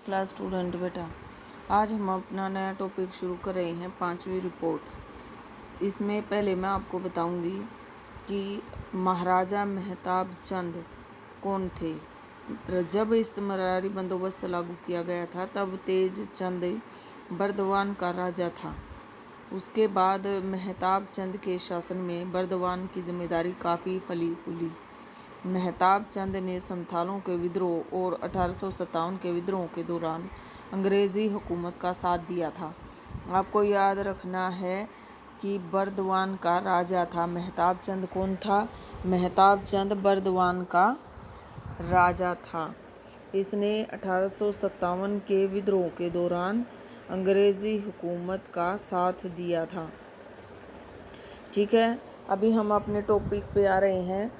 Class student बेटा, आज हम अपना नया टॉपिक शुरू कर रहे हैं, 5वीं रिपोर्ट। इसमें पहले मैं आपको बताऊंगी कि महाराजा मेहताब चंद कौन थे। जब इस्तमरारी बंदोबस्त लागू किया गया था तब तेज चंद बर्दवान का राजा था। उसके बाद मेहताब चंद के शासन में बर्दवान की जिम्मेदारी काफ़ी फली फूली। मेहताब चंद ने संथालों के विद्रोह और 1857 के विद्रोह के दौरान अंग्रेज़ी हुकूमत का साथ दिया था। आपको याद रखना है कि बर्दवान का राजा था। मेहताब चंद कौन था? मेहताब चंद बर्दवान का राजा था। इसने 1857 के विद्रोह के दौरान अंग्रेज़ी हुकूमत का साथ दिया था। ठीक है, अभी हम अपने टॉपिक पे आ रहे हैं।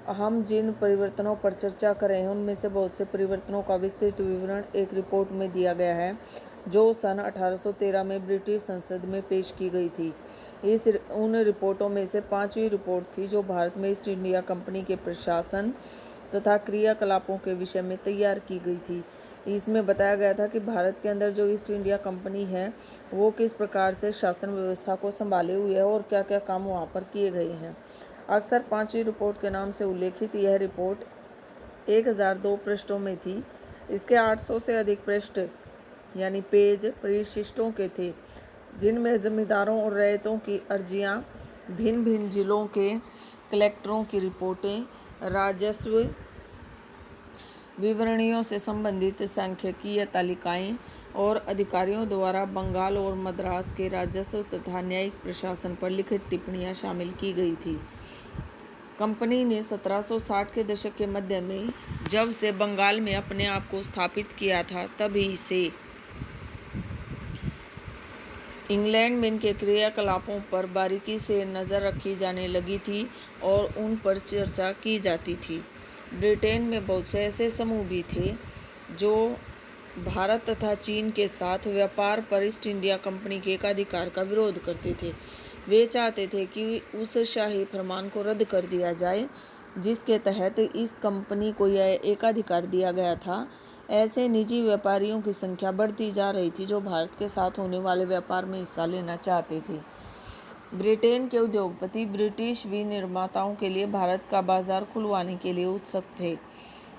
हम जिन परिवर्तनों पर चर्चा कर रहे हैं उनमें से बहुत से परिवर्तनों का विस्तृत विवरण एक रिपोर्ट में दिया गया है जो सन 1813 में ब्रिटिश संसद में पेश की गई थी। उन रिपोर्टों में से 5वीं रिपोर्ट थी जो भारत में ईस्ट इंडिया कंपनी के प्रशासन तथा क्रियाकलापों के विषय में तैयार की गई थी। इसमें बताया गया था कि भारत के अंदर जो ईस्ट इंडिया कंपनी है वो किस प्रकार से शासन व्यवस्था को संभाले हुए है और क्या क्या काम वहाँ पर किए गए हैं। अक्सर 5वीं रिपोर्ट के नाम से उल्लेखित यह रिपोर्ट 1002 पृष्ठों में थी। इसके 800 से अधिक पृष्ठ यानी पेज परिशिष्टों के थे, जिनमें जमींदारों और रैयतों की अर्जियां, भिन्न भिन्न जिलों के कलेक्टरों की रिपोर्टें, राजस्व विवरणियों से संबंधित सांख्यिकीय तालिकाएं और अधिकारियों द्वारा बंगाल और मद्रास के राजस्व तथा न्यायिक प्रशासन पर लिखित टिप्पणियां शामिल की गई थी। कंपनी ने 1760 के दशक के मध्य में जब से बंगाल में अपने आप को स्थापित किया था तभी से इंग्लैंड में इनके क्रियाकलापों पर बारीकी से नज़र रखी जाने लगी थी और उन पर चर्चा की जाती थी। ब्रिटेन में बहुत से ऐसे समूह भी थे जो भारत तथा चीन के साथ व्यापार पर ईस्ट इंडिया कंपनी के एकाधिकार का विरोध करते थे। वे चाहते थे कि उस शाही फरमान को रद्द कर दिया जाए जिसके तहत इस कंपनी को यह एकाधिकार दिया गया था। ऐसे निजी व्यापारियों की संख्या बढ़ती जा रही थी जो भारत के साथ होने वाले व्यापार में हिस्सा लेना चाहते थे। ब्रिटेन के उद्योगपति ब्रिटिश विनिर्माताओं के लिए भारत का बाजार खुलवाने के लिए उत्सुक थे।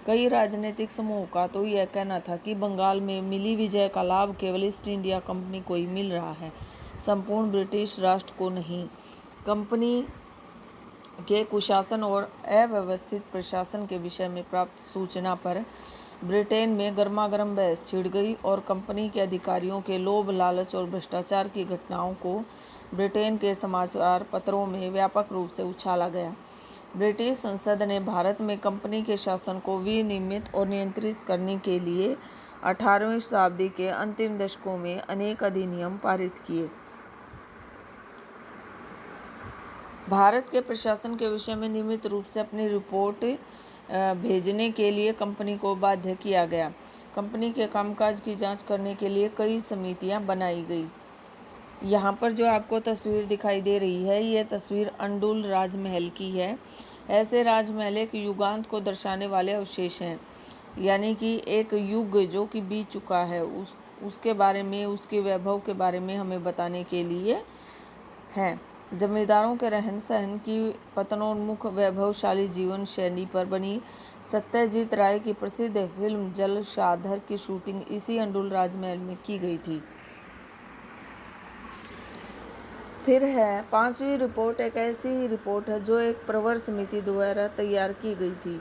कई राजनीतिक समूहों का तो यह कहना था कि बंगाल में मिली विजय का लाभ केवल ईस्ट इंडिया कंपनी को ही मिल रहा है, संपूर्ण ब्रिटिश राष्ट्र को नहीं। कंपनी के कुशासन और अव्यवस्थित प्रशासन के विषय में प्राप्त सूचना पर ब्रिटेन में गर्मागर्म बहस छिड़ गई और कंपनी के अधिकारियों के लोभ, लालच और भ्रष्टाचार की घटनाओं को ब्रिटेन के समाचार पत्रों में व्यापक रूप से उछाला गया। ब्रिटिश संसद ने भारत में कंपनी के शासन को विनियमित और नियंत्रित करने के लिए 18वीं शताब्दी के अंतिम दशकों में अनेक अधिनियम पारित किए। भारत के प्रशासन के विषय में नियमित रूप से अपनी रिपोर्ट भेजने के लिए कंपनी को बाध्य किया गया। कंपनी के कामकाज की जांच करने के लिए कई समितियां बनाई गई। यहाँ पर जो आपको तस्वीर दिखाई दे रही है ये तस्वीर अंडुल राजमहल की है। ऐसे राजमहल एक युगांत को दर्शाने वाले अवशेष हैं, यानी कि एक युग जो कि बीत चुका है उसके बारे में, उसके वैभव के बारे में हमें बताने के लिए हैं। जमींदारों के रहन सहन की पतनोन्मुख वैभवशाली जीवन शैली पर बनी सत्यजीत राय की प्रसिद्ध फिल्म जलशाधर की शूटिंग इसी अंडुल राजमहल में की गई थी। फिर है 5वीं रिपोर्ट एक ऐसी रिपोर्ट है जो एक प्रवर समिति द्वारा तैयार की गई थी।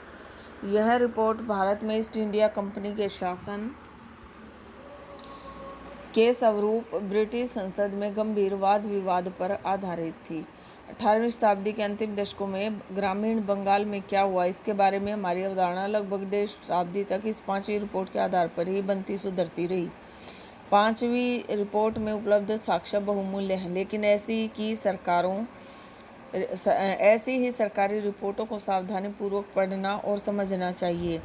यह रिपोर्ट भारत में ईस्ट इंडिया कंपनी के शासन के स्वरूप ब्रिटिश संसद में गंभीर वाद विवाद पर आधारित थी। 18वीं शताब्दी के अंतिम दशकों में ग्रामीण बंगाल में क्या हुआ इसके बारे में हमारी अवधारणा लगभग 1.5 शताब्दी तक इस 5वीं रिपोर्ट के आधार पर ही बनती सुधरती रही। 5वीं रिपोर्ट में उपलब्ध साक्ष्य बहुमूल्य हैं, लेकिन ऐसी ही सरकारी रिपोर्टों को सावधानीपूर्वक पढ़ना और समझना चाहिए।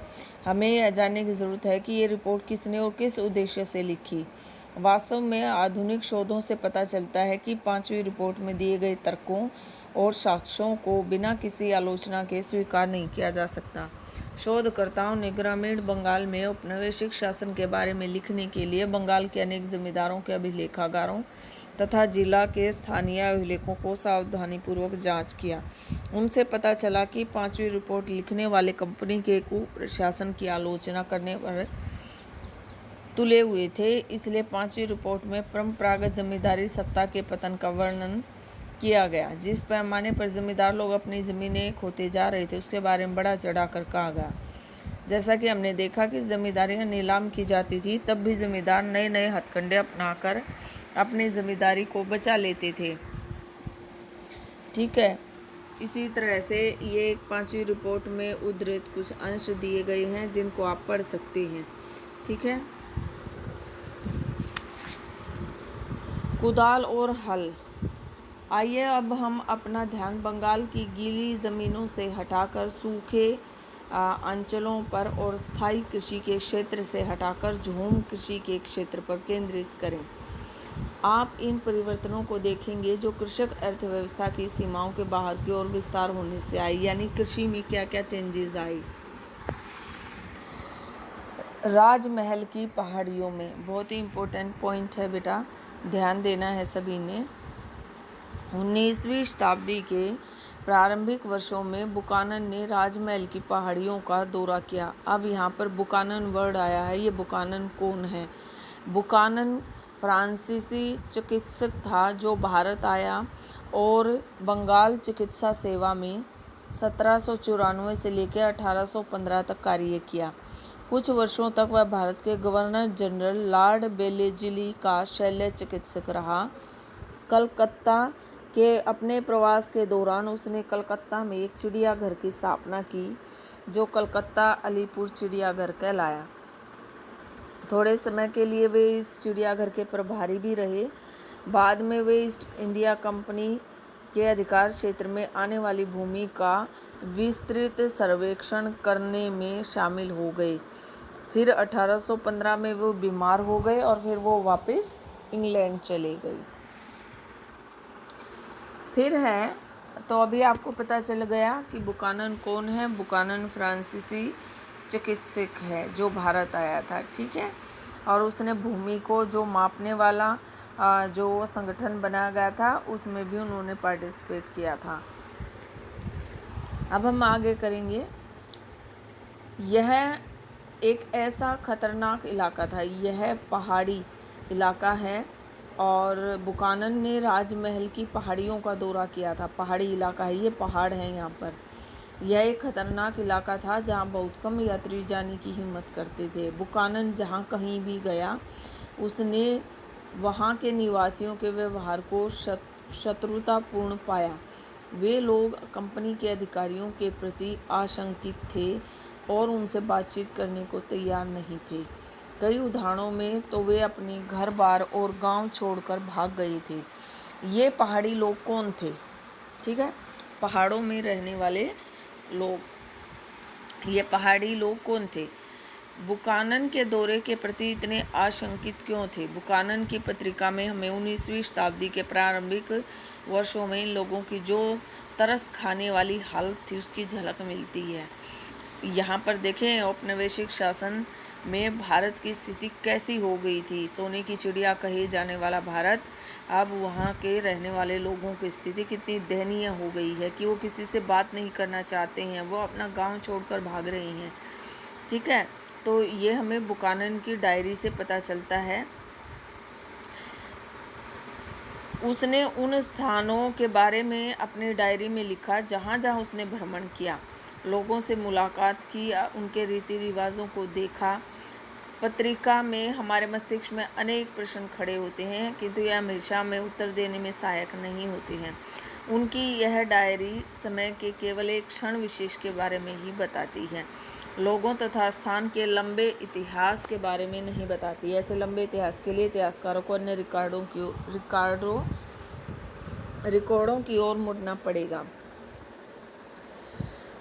हमें यह जानने की ज़रूरत है कि ये रिपोर्ट किसने और किस उद्देश्य से लिखी। वास्तव में आधुनिक शोधों से पता चलता है कि 5वीं रिपोर्ट में दिए गए तर्कों और साक्ष्यों को बिना किसी आलोचना के स्वीकार नहीं किया जा सकता। शोधकर्ताओं ने ग्रामीण बंगाल में औपनिवेशिक शासन के बारे में लिखने के लिए बंगाल के अनेक जमींदारों के अभिलेखागारों तथा जिला के स्थानीय अभिलेखों को सावधानीपूर्वक जांच किया। उनसे पता चला कि 5वीं रिपोर्ट लिखने वाले कंपनी के कुप्रशासन की आलोचना करने पर तुले हुए थे। इसलिए 5वीं रिपोर्ट में परंपरागत जमींदारी सत्ता के पतन का वर्णन किया गया। जिस पैमाने पर जमींदार लोग अपनी ज़मीनें खोते जा रहे थे उसके बारे में बड़ा चढ़ाकर कहा गया। जैसा कि हमने देखा कि जमींदारियां नीलाम की जाती थी, तब भी जमींदार नए नए हथकंडे अपनाकर अपनी जमींदारी को बचा लेते थे। ठीक है, इसी तरह से ये एक 5वीं रिपोर्ट में उद्धृत कुछ अंश दिए गए हैं जिनको आप पढ़ सकते हैं। ठीक है, कुदाल और हल। आइए अब हम अपना ध्यान बंगाल की गीली ज़मीनों से हटाकर सूखे अंचलों पर और स्थायी कृषि के क्षेत्र से हटाकर झूम कृषि के क्षेत्र पर केंद्रित करें। आप इन परिवर्तनों को देखेंगे जो कृषक अर्थव्यवस्था की सीमाओं के बाहर की ओर विस्तार होने से आई, यानी कृषि में क्या क्या चेंजेस आई। राजमहल की पहाड़ियों में बहुत ही इम्पोर्टेंट पॉइंट है बेटा, ध्यान देना है सभी ने। 19वीं शताब्दी के प्रारंभिक वर्षों में बुकानन ने राजमहल की पहाड़ियों का दौरा किया। अब यहाँ पर बुकानन वर्ड आया है, ये बुकानन कौन है? बुकानन फ्रांसीसी चिकित्सक था जो भारत आया और बंगाल चिकित्सा सेवा में 1794 से लेकर 1815 तक कार्य किया। कुछ वर्षों तक वह भारत के गवर्नर जनरल लॉर्ड बेलेजिली का शल्य चिकित्सक रहा। कलकत्ता के अपने प्रवास के दौरान उसने कलकत्ता में एक चिड़ियाघर की स्थापना की जो कलकत्ता अलीपुर चिड़ियाघर कहलाया। थोड़े समय के लिए वे इस चिड़ियाघर के प्रभारी भी रहे। बाद में वे ईस्ट इंडिया कंपनी के अधिकार क्षेत्र में आने वाली भूमि का विस्तृत सर्वेक्षण करने में शामिल हो गए। फिर 1815 में वो बीमार हो गए और फिर वो वापस इंग्लैंड चले गए। फिर है, तो अभी आपको पता चल गया कि बुकानन कौन है। बुकानन फ्रांसीसी चिकित्सक है जो भारत आया था। ठीक है, और उसने भूमि को जो मापने वाला जो संगठन बनाया गया था उसमें भी उन्होंने पार्टिसिपेट किया था। अब हम आगे करेंगे। यह एक ऐसा खतरनाक इलाका था, यह पहाड़ी इलाका है और बुकानन ने राजमहल की पहाड़ियों का दौरा किया था। पहाड़ी इलाका है, ये पहाड़ है यहाँ पर। यह एक खतरनाक इलाका था जहाँ बहुत कम यात्री जाने की हिम्मत करते थे। बुकानन जहाँ कहीं भी गया उसने वहाँ के निवासियों के व्यवहार को शत्रुतापूर्ण पाया। वे लोग कंपनी के अधिकारियों के प्रति आशंकित थे और उनसे बातचीत करने को तैयार नहीं थे। कई उदाहरणों में तो वे अपने घर बार और गांव छोड़कर भाग गए थे। ये पहाड़ी लोग कौन थे? ठीक है, पहाड़ों में रहने वाले लोग, ये पहाड़ी लोग कौन थे? बुकानन के दौरे के प्रति इतने आशंकित क्यों थे? बुकानन की पत्रिका में हमें 19वीं शताब्दी के प्रारंभिक वर्षों में इन लोगों की जो तरस खाने वाली हालत थी उसकी झलक मिलती है। यहाँ पर देखें औपनिवेशिक शासन में भारत की स्थिति कैसी हो गई थी। सोने की चिड़िया कहे जाने वाला भारत, अब वहाँ के रहने वाले लोगों की स्थिति कितनी दयनीय हो गई है कि वो किसी से बात नहीं करना चाहते हैं, वो अपना गांव छोड़कर भाग रहे हैं। ठीक है, तो ये हमें बुकानन की डायरी से पता चलता है। उसने उन स्थानों के बारे में अपनी डायरी में लिखा जहाँ जहाँ उसने भ्रमण किया, लोगों से मुलाकात की, उनके रीति रिवाजों को देखा। पत्रिका में हमारे मस्तिष्क में अनेक प्रश्न खड़े होते हैं किंतु यह हमेशा हमें उत्तर देने में सहायक नहीं होते हैं। उनकी यह डायरी समय के केवल एक क्षण विशेष के बारे में ही बताती है, लोगों तथा स्थान के लंबे इतिहास के बारे में नहीं बताती। ऐसे लंबे इतिहास के लिए इतिहासकारों को अन्य रिकॉर्डों की ओर मुड़ना पड़ेगा।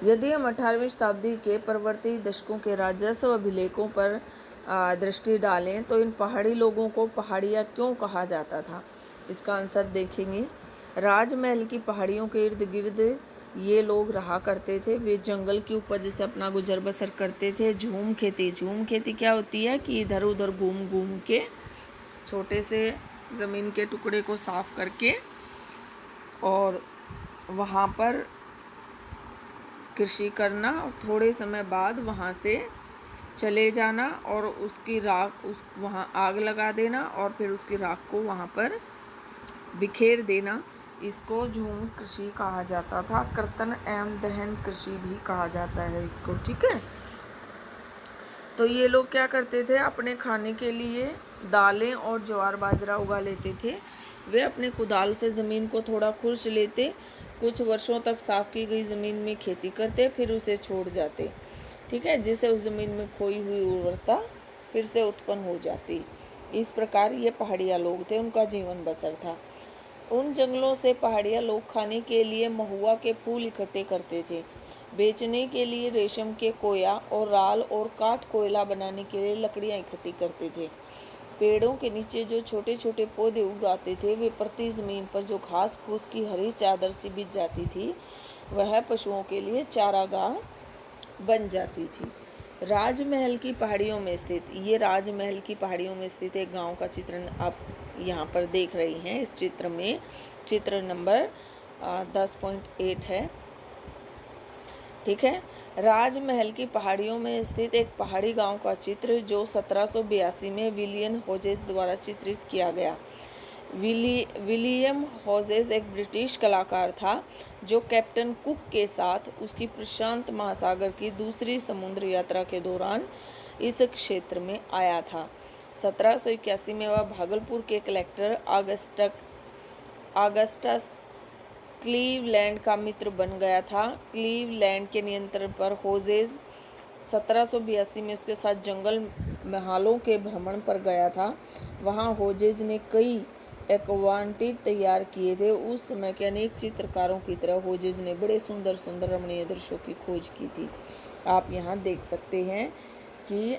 यदि हम 18वीं शताब्दी के परवर्ती दशकों के राजस्व अभिलेखों पर दृष्टि डालें तो इन पहाड़ी लोगों को पहाड़िया क्यों कहा जाता था, इसका आंसर देखेंगे। राजमहल की पहाड़ियों के इर्द गिर्द ये लोग रहा करते थे। वे जंगल की उपज से अपना गुजर बसर करते थे। झूम खेती क्या होती है कि इधर उधर घूम घूम के छोटे से ज़मीन के टुकड़े को साफ करके और वहाँ पर कृषि करना और थोड़े समय बाद वहाँ से चले जाना और उसकी राख वहाँ आग लगा देना और फिर उसकी राख को वहाँ पर बिखेर देना। इसको झूम कृषि कहा जाता था। कर्तन एवं दहन कृषि भी कहा जाता है इसको, ठीक है। तो ये लोग क्या करते थे, अपने खाने के लिए दालें और ज्वार बाजरा उगा लेते थे। वे अपने कुदाल से ज़मीन को थोड़ा खुर्च लेते, कुछ वर्षों तक साफ की गई ज़मीन में खेती करते, फिर उसे छोड़ जाते, ठीक है, जिससे उस ज़मीन में खोई हुई उर्वरता फिर से उत्पन्न हो जाती। इस प्रकार ये पहाड़िया लोग थे, उनका जीवन बसर था। उन जंगलों से पहाड़िया लोग खाने के लिए महुआ के फूल इकट्ठे करते थे, बेचने के लिए रेशम के कोया और राल और काठ कोयला बनाने के लिए लकड़ियाँ इकट्ठी करते थे। पेड़ों के नीचे जो छोटे छोटे पौधे उगाते थे, वे प्रति ज़मीन पर जो घास फूस की हरी चादर सी बिछ जाती थी, वह पशुओं के लिए चारागाह बन जाती थी। राजमहल की पहाड़ियों में स्थित, ये राजमहल की पहाड़ियों में स्थित एक गांव का चित्रण आप यहाँ पर देख रही हैं। इस चित्र में चित्र नंबर 10.8 है, ठीक है। राजमहल की पहाड़ियों में स्थित एक पहाड़ी गांव का चित्र जो 1782 में विलियम होजेस द्वारा चित्रित किया गया। विलियम होजेस एक ब्रिटिश कलाकार था जो कैप्टन कुक के साथ उसकी प्रशांत महासागर की दूसरी समुद्र यात्रा के दौरान इस क्षेत्र में आया था। 1781 में वह भागलपुर के कलेक्टर ऑगस्टस क्लीवलैंड का मित्र बन गया था। क्लीवलैंड के नियंत्रण पर होजेस 1782 में उसके साथ जंगल महालों के भ्रमण पर गया था। वहाँ होजेस ने कई एक्वाटिक तैयार किए थे। उस समय के अनेक चित्रकारों की तरह होजेस ने बड़े सुंदर सुंदर रमणीय दृश्यों की खोज की थी। आप यहाँ देख सकते हैं कि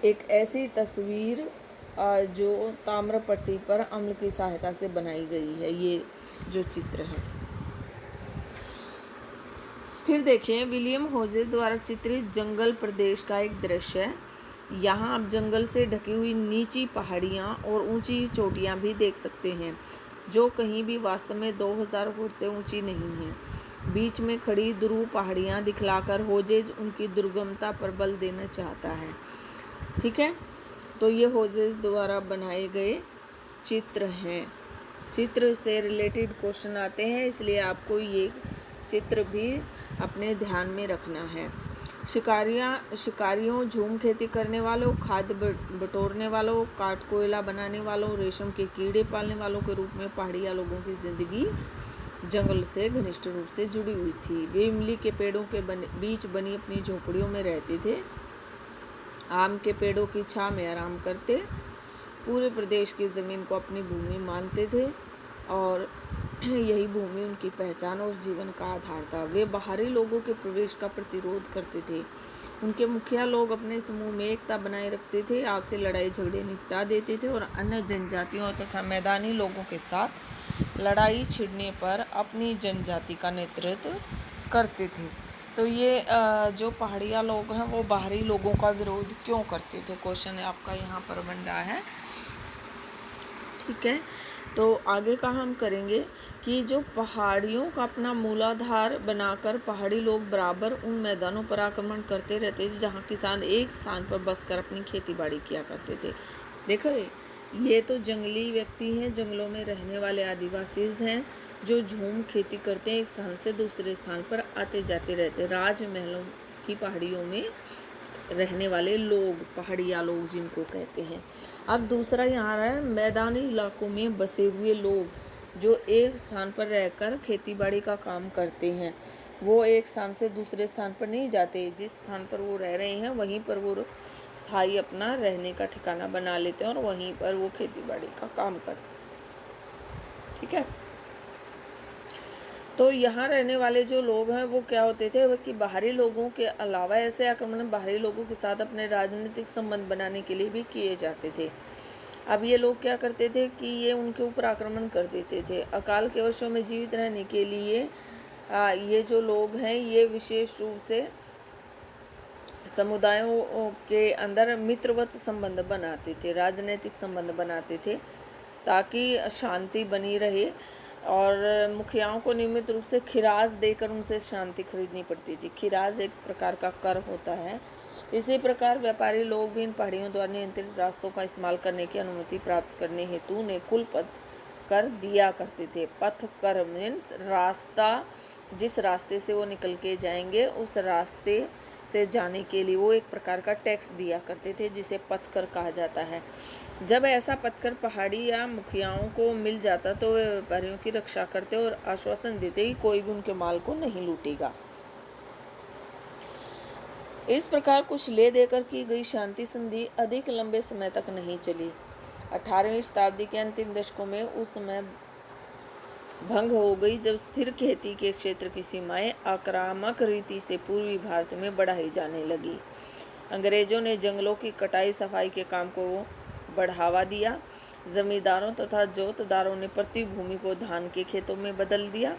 एक ऐसी तस्वीर जो ताम्रपट्टी पर अम्ल की सहायता से बनाई गई है, ये जो चित्र है। फिर देखें, विलियम होजेस द्वारा चित्रित जंगल प्रदेश का एक दृश्य है। यहाँ आप जंगल से ढकी हुई नीची पहाड़ियाँ और ऊंची चोटियाँ भी देख सकते हैं, जो कहीं भी वास्तव में 2000 फुट से ऊंची नहीं हैं। बीच में खड़ी ध्रुव पहाड़ियाँ दिखलाकर होजेस उनकी दुर्गमता पर बल देना चाहता है, ठीक है। तो ये होजेस द्वारा बनाए गए चित्र हैं। चित्र से रिलेटेड क्वेश्चन आते हैं, इसलिए आपको ये चित्र भी अपने ध्यान में रखना है। शिकारियों, झूम खेती करने वालों, खाद्य बटोरने वालों, काठ कोयला बनाने वालों, रेशम के कीड़े पालने वालों के रूप में पहाड़िया लोगों की जिंदगी जंगल से घनिष्ठ रूप से जुड़ी हुई थी। वे इमली के पेड़ों के बीच बनी अपनी झोपड़ियों में रहते थे, आम के पेड़ों की छां में आराम करते, पूरे प्रदेश की ज़मीन को अपनी भूमि मानते थे और यही भूमि उनकी पहचान और जीवन का आधार था। वे बाहरी लोगों के प्रवेश का प्रतिरोध करते थे। उनके मुखिया लोग अपने समूह में एकता बनाए रखते थे, आपसे लड़ाई झगड़े निपटा देते थे और अन्य जनजातियों तथा मैदानी लोगों के साथ लड़ाई छिड़ने पर अपनी जनजाति का नेतृत्व करते थे। तो ये जो पहाड़िया लोग हैं वो बाहरी लोगों का विरोध क्यों करते थे, क्वेश्चन आपका यहाँ पर बन रहा है, ठीक है। तो आगे का हम करेंगे कि जो पहाड़ियों का अपना मूलाधार बनाकर पहाड़ी लोग बराबर उन मैदानों पर आक्रमण करते रहते थे जहाँ किसान एक स्थान पर बसकर अपनी खेती बाड़ी किया करते थे। देखो, ये तो जंगली व्यक्ति हैं, जंगलों में रहने वाले आदिवासी हैं जो झूम खेती करते हैं, एक स्थान से दूसरे स्थान पर आते जाते रहते। राजमहलों की पहाड़ियों में रहने वाले लोग, पहाड़िया लोग जिनको कहते हैं। अब दूसरा यहाँ है मैदानी इलाकों में बसे हुए लोग जो एक स्थान पर रहकर खेतीबाड़ी का काम करते हैं। वो एक स्थान से दूसरे स्थान पर नहीं जाते, जिस स्थान पर वो रह रहे हैं वहीं पर वो स्थायी अपना रहने का ठिकाना बना लेते हैं और वहीं पर वो खेतीबाड़ी का काम करते हैं, ठीक है। तो यहाँ रहने वाले जो लोग हैं वो क्या होते थे, वो कि बाहरी लोगों के अलावा ऐसे आक्रमण बाहरी लोगों के साथ अपने राजनीतिक संबंध बनाने के लिए भी किए जाते थे। अब ये लोग क्या करते थे कि ये उनके ऊपर आक्रमण कर देते थे। अकाल के वर्षों में जीवित रहने के लिए ये जो लोग हैं ये विशेष रूप से समुदायों के अंदर मित्रवत संबंध बनाते थे, राजनीतिक संबंध बनाते थे ताकि शांति बनी रहे, और मुखियाओं को नियमित रूप से खिराज देकर उनसे शांति खरीदनी पड़ती थी। खिराज एक प्रकार का कर होता है। इसी प्रकार व्यापारी लोग भी इन पहाड़ियों द्वारा नियंत्रित रास्तों का इस्तेमाल करने की अनुमति प्राप्त करने हेतु उन्हें कुल पथ कर दिया करते थे। पथ कर मीन्स रास्ता, जिस रास्ते से वो निकल के जाएंगे उस रास्ते से जाने के लिए वो एक प्रकार का टैक्स दिया करते थे, जिसे पथकर कहा जाता है। जब ऐसा पथकर पहाड़ी या मुखियाओं को मिल जाता तो वे व्यापारियों की रक्षा करते और आश्वासन देते कि कोई भी उनके माल को नहीं लूटेगा। इस प्रकार कुछ ले देकर की गई शांति संधि अधिक लंबे समय तक नहीं चली। 18वीं शताब्दी के अंतिम दशकों में उस समय भंग हो गई जब स्थिर खेती के क्षेत्र की सीमाएं आक्रामक रीति से पूर्वी भारत में बढ़ाई जाने लगी। अंग्रेजों ने जंगलों की कटाई सफाई के काम को बढ़ावा दिया। जमींदारों तथा जोतदारों ने प्रति भूमि को धान के खेतों में बदल दिया।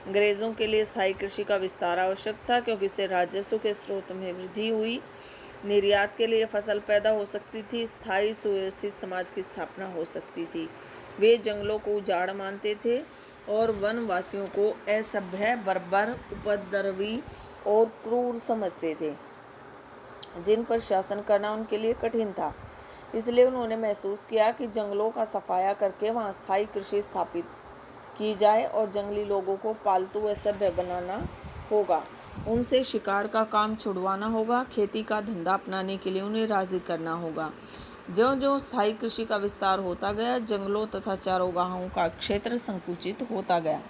अंग्रेजों के लिए स्थायी कृषि का विस्तार आवश्यक था, क्योंकि इससे राजस्व के स्रोत में वृद्धि हुई, निर्यात के लिए फसल पैदा हो सकती थी, स्थायी सुव्यवस्थित समाज की स्थापना हो सकती थी। वे जंगलों को उजाड़ मानते थे और वनवासियों को असभ्य, बर्बर, उपद्रवी और क्रूर समझते थे, जिन पर शासन करना उनके लिए कठिन था। इसलिए उन्होंने महसूस किया कि जंगलों का सफाया करके वहां स्थायी कृषि स्थापित की जाए और जंगली लोगों को पालतू व सभ्य बनाना होगा, उनसे शिकार का काम छुड़वाना होगा, खेती का धंधा अपनाने के लिए उन्हें राजी करना होगा। ज्यों-ज्यों स्थायी कृषि का विस्तार होता गया, जंगलों तथा चारागाहों का क्षेत्र संकुचित होता गया।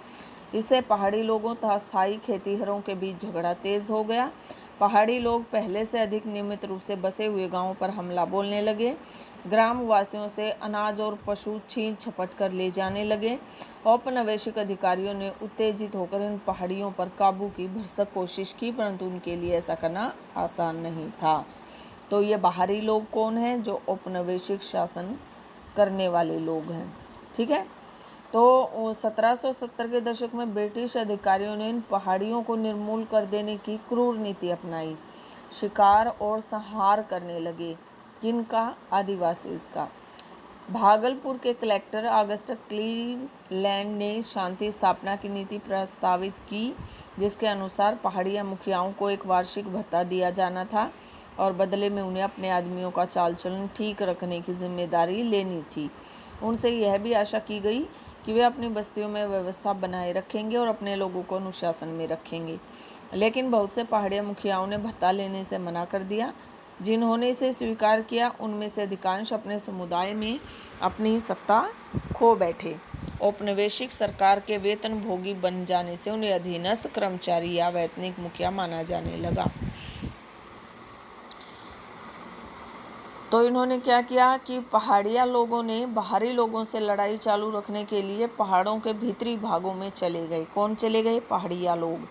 इससे पहाड़ी लोगों तथा स्थायी खेतीहरों के बीच झगड़ा तेज हो गया। पहाड़ी लोग पहले से अधिक नियमित रूप से बसे हुए गांवों पर हमला बोलने लगे। ग्रामवासियों से अनाज और पशु छीन झपट कर ले जाने लगे। औपनिवेशिक अधिकारियों ने उत्तेजित होकर इन पहाड़ियों पर काबू की भरसक कोशिश की, परंतु उनके लिए ऐसा करना आसान नहीं था। तो ये बाहरी लोग कौन हैं? जो औपनिवेशिक शासन करने वाले लोग हैं। ठीक है। तो 1770 के दशक में ब्रिटिश अधिकारियों ने इन पहाड़ियों को निर्मूल कर देने की क्रूर नीति अपनाई। शिकार और संहार करने लगे। किनका? आदिवासी का। भागलपुर के कलेक्टर ऑगस्ट क्लीवलैंड ने शांति स्थापना की नीति प्रस्तावित की, जिसके अनुसार पहाड़िया मुखियाओं को एक वार्षिक भत्ता दिया जाना था और बदले में उन्हें अपने आदमियों का चाल चलन ठीक रखने की जिम्मेदारी लेनी थी। उनसे यह भी आशा की गई कि वे अपनी बस्तियों में व्यवस्था बनाए रखेंगे और अपने लोगों को अनुशासन में रखेंगे। लेकिन बहुत से पहाड़िया मुखियाओं ने भत्ता लेने से मना कर दिया। जिन्होंने इसे स्वीकार किया उनमें से अधिकांश अपने समुदाय में अपनी सत्ता खो बैठे। औपनिवेशिक सरकार के वेतन भोगी बन जाने से उन्हें अधीनस्थ कर्मचारी या वैतनिक मुखिया माना जाने लगा। तो इन्होंने क्या किया कि पहाड़िया लोगों ने बाहरी लोगों से लड़ाई चालू रखने के लिए पहाड़ों के भीतरी भागों में चले गए। कौन चले गए? पहाड़िया लोग।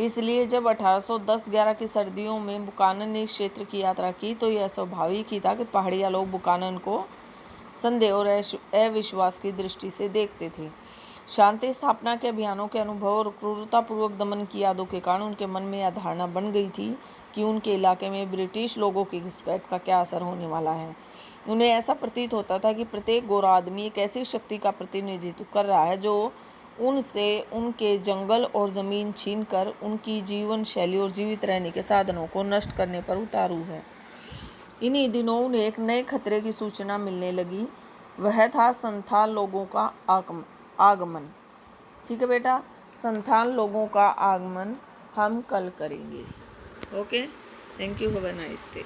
इसलिए जब 1810-11 की सर्दियों में बुकानन ने इस क्षेत्र की यात्रा की तो यह स्वाभाविक ही था कि पहाड़िया लोग बुकानन को संदेह और अविश्वास की दृष्टि से देखते थे। शांति स्थापना के अभियानों के अनुभव और क्रूरतापूर्वक दमन की यादों के कारण उनके मन में यह धारणा बन गई थी कि उनके इलाके में ब्रिटिश लोगों की घुसपैठ का क्या असर होने वाला है। उन्हें ऐसा प्रतीत होता था कि प्रत्येक गोरा आदमी एक ऐसी शक्ति का प्रतिनिधित्व कर रहा है जो उनसे उनके जंगल और ज़मीन छीनकर उनकी जीवन शैली और जीवित रहने के साधनों को नष्ट करने पर उतारू है। इन्हीं दिनों उन्हें एक नए खतरे की सूचना मिलने लगी। वह था संथाल लोगों का आगमन। ठीक है बेटा, संथाल लोगों का आगमन हम कल करेंगे। Okay, thank you, have a nice day.